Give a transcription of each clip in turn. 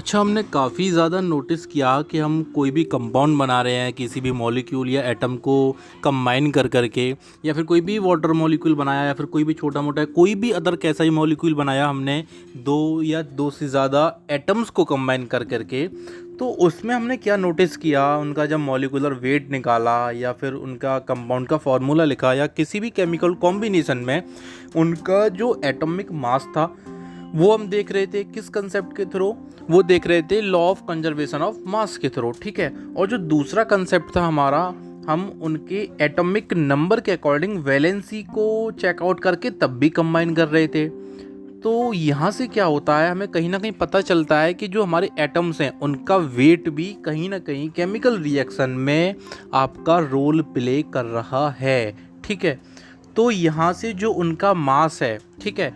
अच्छा, हमने काफ़ी ज़्यादा नोटिस किया कि हम कोई भी कंपाउंड बना रहे हैं किसी भी मॉलिक्यूल या एटम को कंबाइन कर करके, या फिर कोई भी वाटर मॉलिक्यूल बनाया, या फिर कोई भी छोटा मोटा कोई भी अदर कैसा ही मॉलिक्यूल बनाया हमने दो या दो से ज़्यादा एटम्स को कंबाइन कर करके। तो उसमें हमने क्या नोटिस किया, उनका जब मॉलिक्यूलर वेट निकाला या फिर उनका कंपाउंड का फार्मूला लिखा या किसी भी केमिकल कॉम्बिनेशन में उनका जो एटॉमिक मास था वो हम देख रहे थे किस कंसेप्ट के थ्रू। वो देख रहे थे law of conservation of mass के थ्रू, ठीक है। और जो दूसरा कंसेप्ट था हमारा, हम उनके एटॉमिक नंबर के अकॉर्डिंग वैलेंसी को चेकआउट करके तब भी कंबाइन कर रहे थे। तो यहाँ से क्या होता है, हमें कहीं ना कहीं पता चलता है कि जो हमारे एटम्स हैं उनका वेट भी कहीं ना कहीं केमिकल रिएक्शन में आपका रोल प्ले कर रहा है, ठीक है। तो यहाँ से जो उनका मास है, ठीक है,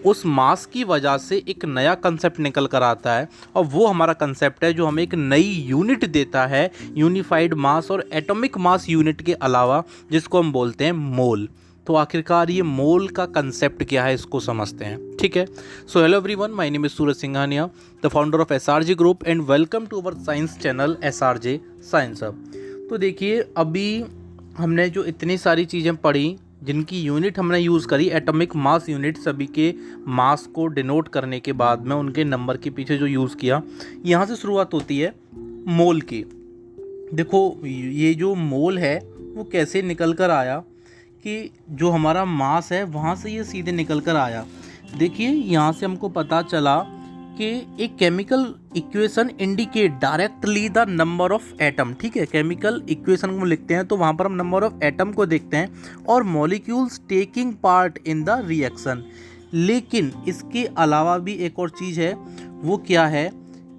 उस मास की वजह से एक नया कंसेप्ट निकल कर आता है, और वो हमारा कंसेप्ट है जो हमें एक नई यूनिट देता है, यूनिफाइड मास और एटॉमिक मास यूनिट के अलावा, जिसको हम बोलते हैं मोल। तो आखिरकार ये मोल का कंसेप्ट क्या है, इसको समझते हैं, ठीक है। So hello everyone, my name is Suraj Singhania, the founder of SRJ group, and welcome to our science channel SRJ science hub. तो देखिए, अभी हमने जो इतनी सारी चीज़ें पढ़ी जिनकी यूनिट हमने यूज़ करी एटॉमिक मास यूनिट, सभी के मास को डिनोट करने के बाद में उनके नंबर के पीछे जो यूज़ किया, यहाँ से शुरुआत होती है मोल की। देखो, ये जो मोल है वो कैसे निकल कर आया कि जो हमारा मास है वहाँ से ये सीधे निकल कर आया। देखिए, यहाँ से हमको पता चला कि एक chemical equation indicate directly the number of atom, ठीक है। केमिकल इक्वेशन को लिखते हैं तो वहाँ पर हम नंबर ऑफ एटम को देखते हैं और molecules taking part in the reaction. लेकिन इसके अलावा भी एक और चीज़ है, वो क्या है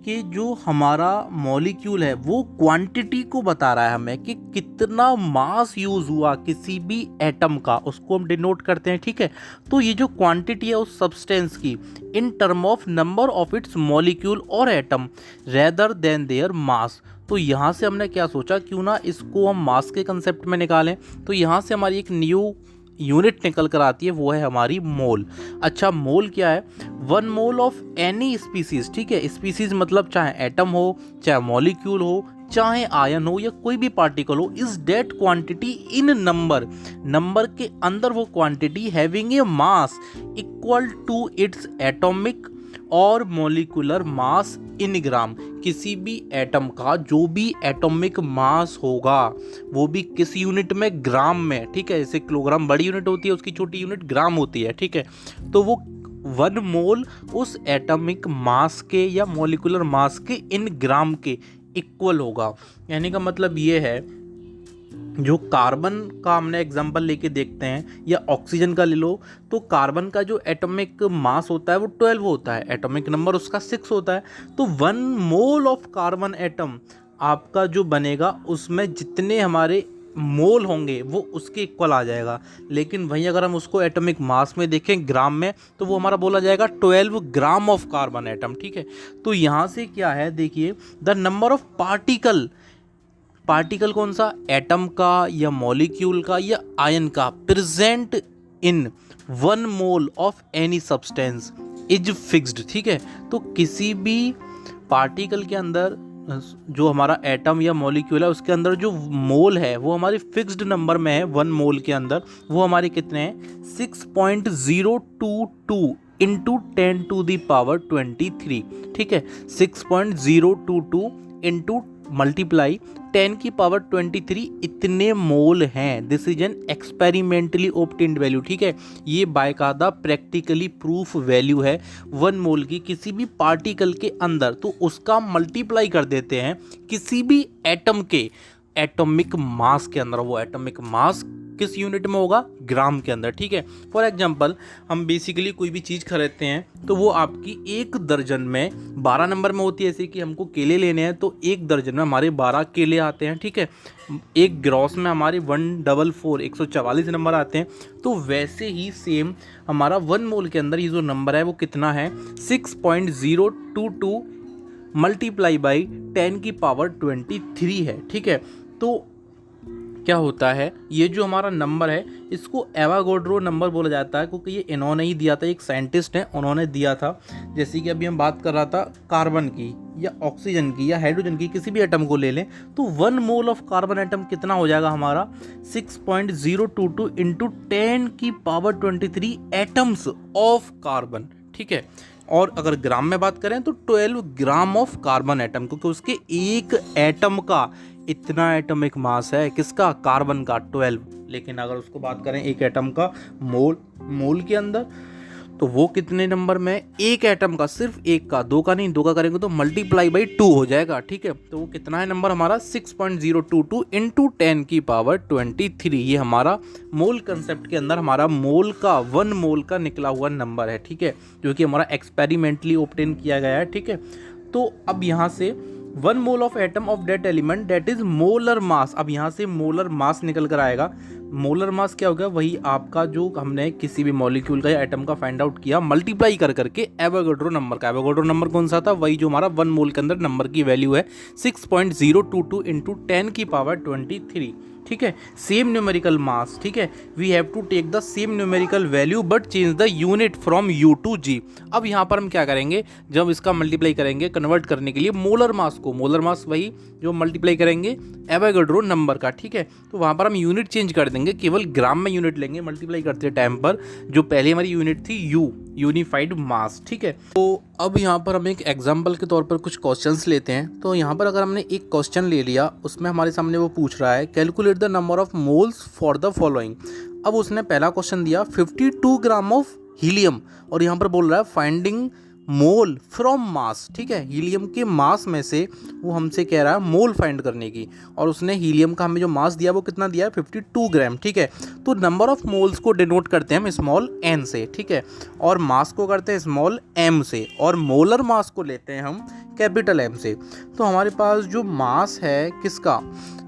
कि जो हमारा मॉलिक्यूल है वो क्वांटिटी को बता रहा है हमें कि कितना मास यूज़ हुआ किसी भी एटम का, उसको हम डिनोट करते हैं, ठीक है। तो ये जो क्वांटिटी है उस सब्सटेंस की in term of number of its molecule और atom rather than their mass. तो यहाँ से हमने क्या सोचा, क्यों ना इसको हम मास के कंसेप्ट में निकालें। तो यहाँ से हमारी एक न्यू यूनिट निकल कर आती है, वो है हमारी मोल। अच्छा, मोल क्या है? 1 मोल ऑफ एनी स्पीसीज, ठीक है। स्पीसीज मतलब चाहे एटम हो, चाहे मॉलिक्यूल हो, चाहे आयन हो, या कोई भी पार्टिकल हो, is that quantity in number, number के अंदर वो quantity having a mass equal to its atomic और मॉलिक्यूलर मास इन ग्राम। किसी भी एटम का जो भी एटॉमिक मास होगा वो भी किस यूनिट में, ग्राम में, ठीक है। जैसे किलोग्राम बड़ी यूनिट होती है, उसकी छोटी यूनिट ग्राम होती है, ठीक है। तो वो 1 मोल उस एटॉमिक मास के या मॉलिक्यूलर मास के इन ग्राम के इक्वल होगा। कहने का मतलब ये है, जो कार्बन का हमने एग्जांपल लेके देखते हैं या ऑक्सीजन का ले लो, तो कार्बन का जो एटॉमिक मास होता है वो 12 होता है, एटॉमिक नंबर उसका 6 होता है। तो 1 मोल ऑफ कार्बन एटम आपका जो बनेगा उसमें जितने हमारे मोल होंगे वो उसके इक्वल आ जाएगा। लेकिन वहीं अगर हम उसको एटॉमिक मास में देखें, ग्राम में, तो वो हमारा बोला जाएगा 12 ग्राम ऑफ कार्बन एटम, ठीक है। तो यहाँ से क्या है, देखिए, the number of particle, particle कौन सा, एटम का या मॉलिक्यूल का या आयन का, present in 1 mole of any substance is fixed, ठीक है। तो किसी भी पार्टिकल के अंदर जो हमारा एटम या मॉलिक्यूल है उसके अंदर जो मोल है वो हमारी फिक्स्ड नंबर में है। 1 मोल के अंदर वो हमारे कितने हैं, 6.022 इंटू 10 टू द पावर 23, ठीक है। 6.022 इंटू मल्टीप्लाई 10 की पावर 23 इतने मोल हैं। This is an experimentally obtained value, ठीक है। ये बाकायदा प्रैक्टिकली प्रूफ वैल्यू है 1 मोल की किसी भी पार्टिकल के अंदर। तो उसका मल्टीप्लाई कर देते हैं किसी भी एटम के एटॉमिक मास के अंदर। वो एटॉमिक मास किस यूनिट में होगा, ग्राम के अंदर, ठीक है। फॉर एग्जांपल, हम बेसिकली कोई भी चीज़ खरीदते हैं तो वो आपकी 1 दर्जन में 12 नंबर में होती है। जैसे कि हमको केले लेने हैं तो 1 दर्जन में हमारे 12 केले आते हैं, ठीक है। एक ग्रॉस में हमारे 144 नंबर आते हैं। तो वैसे ही सेम हमारा 1 मोल के अंदर ये जो नंबर है वो कितना है, 6.022 मल्टीप्लाई बाई 10 की पावर 23 है, ठीक है। तो क्या होता है, ये जो हमारा नंबर है इसको एवागोड्रो नंबर बोला जाता है, क्योंकि ये इन्होंने ही दिया था, एक साइंटिस्ट हैं उन्होंने दिया था। जैसे कि अभी हम बात कर रहा था कार्बन की, या ऑक्सीजन की या हाइड्रोजन की किसी भी एटम को ले लें तो 1 मोल ऑफ कार्बन एटम कितना हो जाएगा हमारा 6.022 इंटू 10⁻23 एटम्स ऑफ कार्बन, ठीक है। और अगर ग्राम में बात करें तो 12 ग्राम ऑफ कार्बन एटम, क्योंकि उसके एक एटम का इतना एटॉमिक मास है किसका, कार्बन का 12। लेकिन अगर उसको बात करें एक एटम का मोल के अंदर तो वो कितने नंबर में, एक एटम का, सिर्फ एक का, दो का नहीं, दो का करेंगे तो मल्टीप्लाई बाई 2 हो जाएगा, ठीक है। तो वो कितना है नंबर हमारा 6.022 इंटू 10⁻23। ये हमारा मोल कंसेप्ट के अंदर हमारा मोल का 1 मोल का निकला हुआ नंबर है, ठीक है, जो कि हमारा एक्सपेरिमेंटली ऑब्टेन किया गया है, ठीक है। तो अब यहाँ से 1 mole of atom of that element that is molar mass, अब यहाँ से मोलर मास निकल कर आएगा। मोलर मास क्या होगा, वही आपका जो हमने किसी भी मॉलिक्यूल का या एटम का फाइंड आउट किया मल्टीप्लाई कर करके एवोगाड्रो नंबर का। एवोगाड्रो नंबर कौन सा था, वही जो हमारा 1 मोल के अंदर नंबर की वैल्यू है 6.022 इंटू 10⁻23, ठीक है। सेम न्यूमेरिकल मास, ठीक है, we have to take the same numerical value but change the unit from u to g. अब यहाँ पर हम क्या करेंगे, जब इसका मल्टीप्लाई करेंगे कन्वर्ट करने के लिए मोलर मास को, मोलर मास वही जो मल्टीप्लाई करेंगे एवोगाड्रो नंबर का, ठीक है। तो वहाँ पर हम यूनिट चेंज कर देंगे, केवल ग्राम में यूनिट लेंगे मल्टीप्लाई करते टाइम पर, जो पहले हमारी यूनिट थी यू, यूनिफाइड मास, ठीक है। तो अब यहाँ पर हम एक एग्जाम्पल के तौर पर कुछ क्वेश्चंस लेते हैं। तो यहाँ पर अगर हमने एक क्वेश्चन ले लिया, उसमें हमारे सामने वो पूछ रहा है calculate the number of moles for the following. अब उसने पहला क्वेश्चन दिया 52 ग्राम ऑफ हीलियम, और यहाँ पर बोल रहा है फाइंडिंग मोल फ्रॉम मास, ठीक है, हीलियम के मास में से वो हमसे कह रहा है मोल फाइंड करने की, और उसने हीलियम का हमें जो मास दिया वो कितना दिया है 52 ग्राम, ठीक है। तो नंबर ऑफ मोल्स को डिनोट करते हैं हम स्मॉल n से, ठीक है, और मास को करते हैं स्मॉल m से, और मोलर मास को लेते हैं हम कैपिटल M से। तो हमारे पास जो मास है किसका,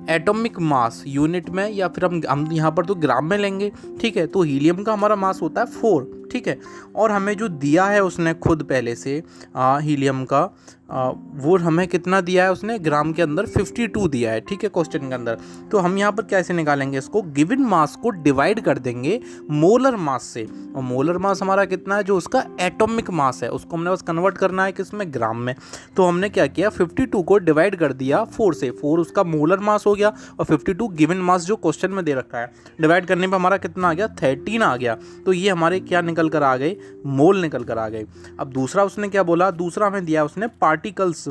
एटॉमिक मास यूनिट में, या फिर हम यहाँ पर तो ग्राम में लेंगे, ठीक है। तो हीलियम का हमारा मास होता है 4, ठीक है, और हमें जो दिया है उसने खुद पहले से हीलियम का वो हमें कितना दिया है उसने ग्राम के अंदर 52 दिया है, ठीक है, क्वेश्चन के अंदर। तो हम यहाँ पर कैसे निकालेंगे इसको, गिवन मास को डिवाइड कर देंगे मोलर मास से, और मोलर मास हमारा कितना है, जो उसका एटॉमिक मास है उसको हमने बस कन्वर्ट करना है किसमें, ग्राम में। तो हमने क्या किया 52 को डिवाइड कर दिया 4 से, 4 उसका मोलर मास हो गया, और 52 गिवन मास जो क्वेश्चन में दे रखा है, डिवाइड करने पर हमारा कितना आ गया 13 आ गया। तो ये हमारे क्या निकल कर आ गए, मोल निकल कर आ गए। अब दूसरा उसने क्या बोला, दूसरा हमें दिया उसने पार्टिकल्स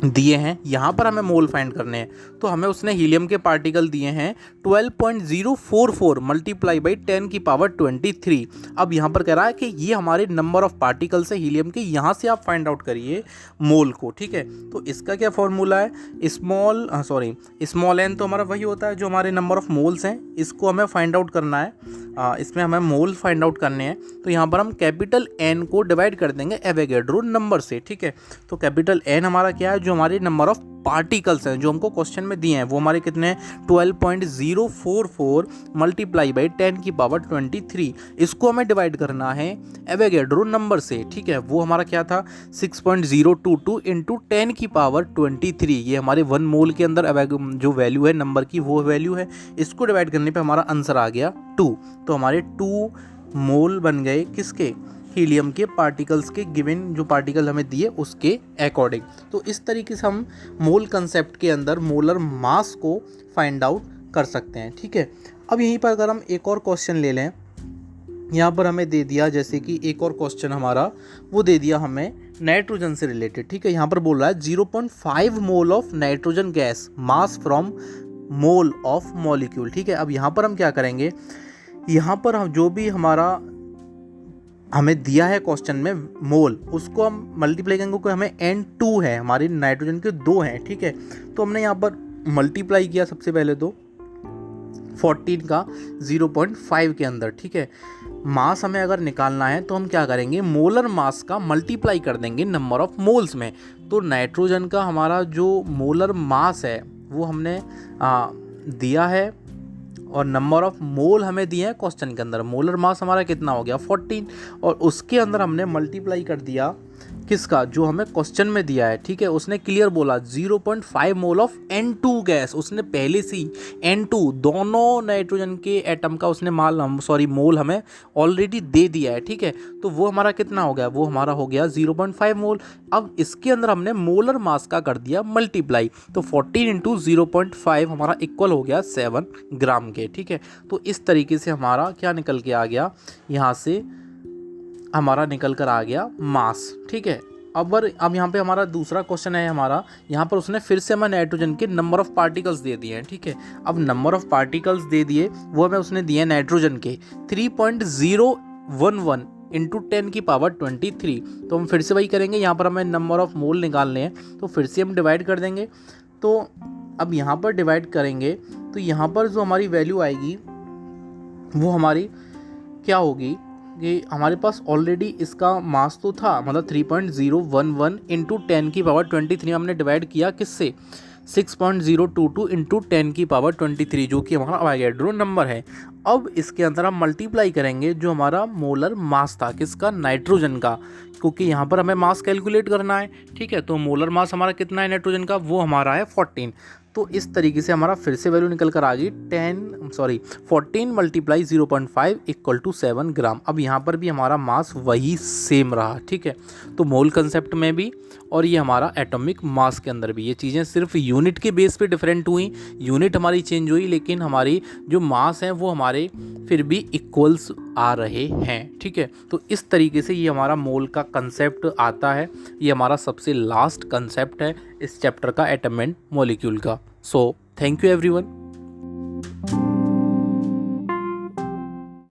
दिए हैं, यहाँ पर हमें मोल फाइंड करने हैं। तो हमें उसने हीलियम के पार्टिकल दिए हैं 12.044 मल्टीप्लाई बाई 10⁻23। अब यहाँ पर कह रहा है कि ये हमारे नंबर ऑफ पार्टिकल्स है हीलियम के, यहाँ से आप फाइंड आउट करिए मोल को, ठीक है। तो इसका क्या फॉर्मूला है, स्मॉल n तो हमारा वही होता है जो हमारे नंबर ऑफ मोल्स हैं, इसको हमें फाइंड आउट करना है, इसमें हमें मोल फाइंड आउट करने हैं। तो यहाँ पर हम कैपिटल N को डिवाइड कर देंगे एवोगाड्रो नंबर से, ठीक है। तो कैपिटल N हमारा क्या है, जो हमारे नंबर ऑफ पार्टिकल्स हैं जो हमको क्वेश्चन में दिए हैं, वो हमारे कितने हैं 12.044 मल्टीप्लाई बाई 10⁻23। इसको हमें डिवाइड करना है एवोगाड्रो नंबर से, ठीक है। वो हमारा क्या था 6.022 इंटू 10⁻23। ये हमारे 1 मोल के अंदर जो वैल्यू है नंबर की वो वैल्यू है, इसको डिवाइड करने पे हमारा आंसर आ गया 2। तो हमारे 2 मोल बन गए किसके, हीलियम के पार्टिकल्स के, गिवन जो पार्टिकल हमें दिए उसके अकॉर्डिंग। तो इस तरीके से हम मोल कंसेप्ट के अंदर मोलर मास को फाइंड आउट कर सकते हैं, ठीक है। अब यहीं पर अगर हम एक और क्वेश्चन ले लें, यहाँ पर हमें दे दिया, जैसे कि एक और क्वेश्चन हमारा वो दे दिया हमें नाइट्रोजन से रिलेटेड, ठीक है। यहाँ पर बोल रहा है 0.5 mole of nitrogen gas mass from mole of molecule, ठीक है। अब यहाँ पर हम क्या करेंगे, यहाँ पर हम जो भी हमारा हमें दिया है क्वेश्चन में मोल, उसको हम मल्टीप्लाई करेंगे, क्योंकि हमें N2 है, हमारी नाइट्रोजन के 2 हैं, ठीक है। तो हमने यहाँ पर मल्टीप्लाई किया सबसे पहले तो 14 का 0.5 के अंदर, ठीक है। मास हमें अगर निकालना है तो हम क्या करेंगे, मोलर मास का मल्टीप्लाई कर देंगे नंबर ऑफ मोल्स में। तो नाइट्रोजन का हमारा जो मोलर मास है वो हमने दिया है, और नंबर ऑफ मोल हमें दिए हैं क्वेश्चन के अंदर। मोलर मास हमारा कितना हो गया 14, और उसके अंदर हमने मल्टीप्लाई कर दिया किसका, जो हमें क्वेश्चन में दिया है, ठीक है। उसने क्लियर बोला 0.5 मोल ऑफ N2 गैस, उसने पहले से ही N2 दोनों नाइट्रोजन के एटम का उसने मोल हमें ऑलरेडी दे दिया है, ठीक है। तो वो हमारा कितना हो गया, वो हमारा हो गया 0.5 मोल। अब इसके अंदर हमने मोलर मास का कर दिया मल्टीप्लाई, तो 14 इंटू 0.5 हमारा इक्वल हो गया 7 ग्राम के, ठीक है। तो इस तरीके से हमारा क्या निकल के आ गया, यहाँ से हमारा निकल कर आ गया मास, ठीक है। अब यहाँ पे हमारा दूसरा क्वेश्चन है हमारा, यहाँ पर उसने फिर से हमें नाइट्रोजन के नंबर ऑफ पार्टिकल्स दे दिए हैं, ठीक है। अब नंबर ऑफ पार्टिकल्स दे दिए, वो हमें उसने दिए नाइट्रोजन के 3.011 इंटू 10 की पावर 23। तो हम फिर से वही करेंगे, यहाँ पर हमें नंबर ऑफ मोल निकालने हैं, तो फिर से हम डिवाइड कर देंगे। तो अब यहाँ पर डिवाइड करेंगे तो यहाँ पर जो हमारी वैल्यू आएगी वो हमारी क्या होगी कि हमारे पास ऑलरेडी इसका मास तो था, मतलब 3.011 इंटू 10 की पावर 23 हमने डिवाइड किया किससे, 6.022 इंटू 10 की पावर 23, जो कि हमारा अवोगाड्रो नंबर है। अब इसके अंदर हम मल्टीप्लाई करेंगे जो हमारा मोलर मास था किसका, नाइट्रोजन का, क्योंकि यहाँ पर हमें मास कैलकुलेट करना है, ठीक है। तो मोलर मास हमारा कितना है नाइट्रोजन का, वो हमारा है 14। तो इस तरीके से हमारा फिर से वैल्यू निकल कर आ गई 14 मल्टीप्लाई 0.5 इक्वल टू 7 ग्राम। अब यहाँ पर भी हमारा मास वही सेम रहा, ठीक है। तो मोल कंसेप्ट में भी और ये हमारा एटॉमिक मास के अंदर भी ये चीज़ें सिर्फ यूनिट के बेस पे डिफरेंट हुई, यूनिट हमारी चेंज हुई, लेकिन हमारी जो मास है वो हमारे फिर भी इक्वल्स आ रहे हैं, ठीक है। तो इस तरीके से ये हमारा मोल का कंसेप्ट आता है, ये हमारा सबसे लास्ट कंसेप्ट है इस चैप्टर का एटम एंड मॉलिक्यूल का। So thank you everyone.